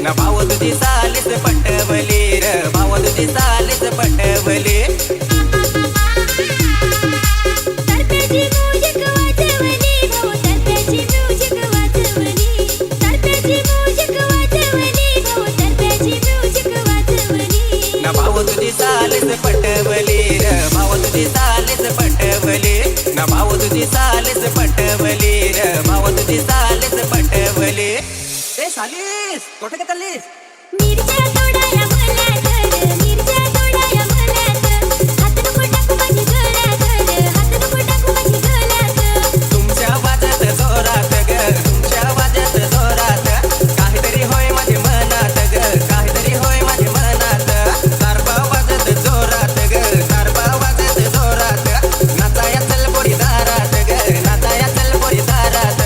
न भाव तुझी सालीस पटवली र भाव तुझी सालीस पटवली तरप्याची म्युझिक वाजवली भाऊ तरप्याची म्युझिक वाजवली तरप्याची म्युझिक वाजवली भाऊ तरप्याची म्युझिक वाजवली न भाव तुझी सालीस पटवली र भाव तुझी सालीस पटवली न भाव तुझी सालीस पटवली र भाव तुझी सालीस पटवली ए सालीस कुठे का चाललीस मिरच्या तोडाया मल्यात मिरच्या तोडाया मल्यात हात नको टाकू माझी गळ्यात हात नको टाकू माझी गळ्यात तुमच्या वाजत जोरात ग तुमच्या वाजत जोरात काहीतरी होय माझ्या मनात ग काहीतरी होय माझ्या मनात सारबा वाजत जोरात ग सारबा वाजत जोरात नाचाया चल पोरी दारात ग नाचाया चल पोरी दारात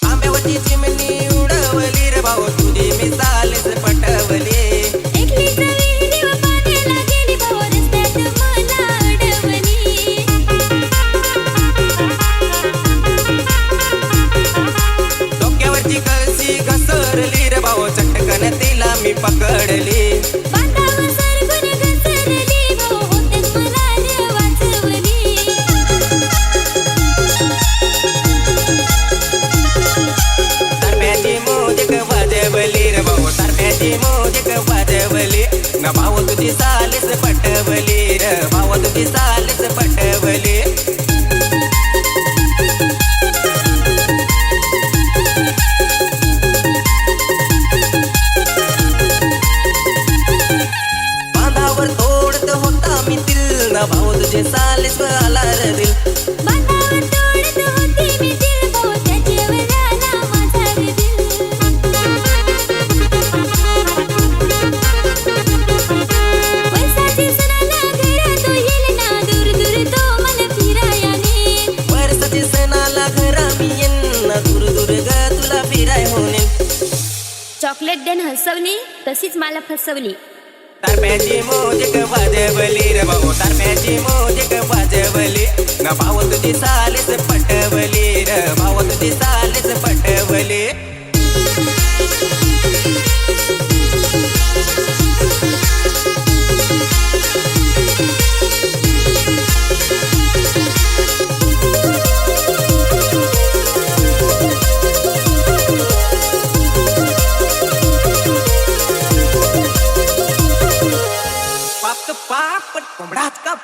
आंब्यावरची चिमणी उडवली रे भाऊ तुझी मी सालीस पटवली एकली चवी व पाण्याला गेली भाऊ रस्त्यात मला अडवली डोक्यावरची कळशी घसरली रे भाऊ चटकन तिला मी पकडली बांधावर सरगुण घसरली भाऊ होतेच मला रे वाचवली तरप्याची म्युझिक वाजवली रे भाऊ तरप्याची म्युझिक वाजवली न भाऊ तुझी सालीस पटवली रे भाऊ तुझी सालीस पटवली बांधावर तोडत होता मी दिल न भाऊ तुझे सालीस आला रे दिल बांधावर तोडत होती मी दिल भाऊ त्याच्यावर आला माझा रे दिल पैसाची सणाला घरात येईल ना दूर दूर तो मला फिराया नेईल वर्षाची सणाला घरा मी येईन दूर दूर ग तुला फिराय होणे चॉकलेट देन हसवली तशीच मला फसवली तरप्याची म्युझिक वाजवली रे भाऊ तरप्याची म्युझिक वाजवली न भाऊ तुझी सालीस पटवली रे भाऊ तुझी सालीस पटवली पाप पाप कोंबडाच काप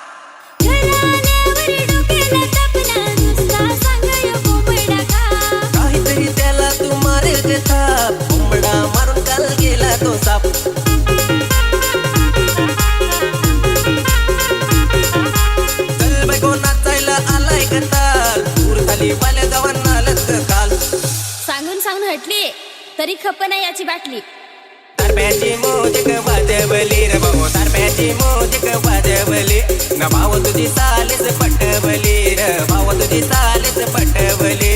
घराण्यावर डोक्याला तापला नुसता सांगाय कोंबडा खा काहीतरी त्याला तू मारेल ते थाप कोंबडा मारून काल गेला तो साप चल बायको नाचायला आलाय का ताल दूर खाली वाल्या गावांना आलत काल सांगून सांगून हटली तरी खप नाही याची बाटली तरप्याची म्युझिक वाजवली रे भाऊ तरप्याची म्युझिक वाजवली न भाऊ तुझी सालीस पटवली रे भाऊ तुझी सालीस पटवली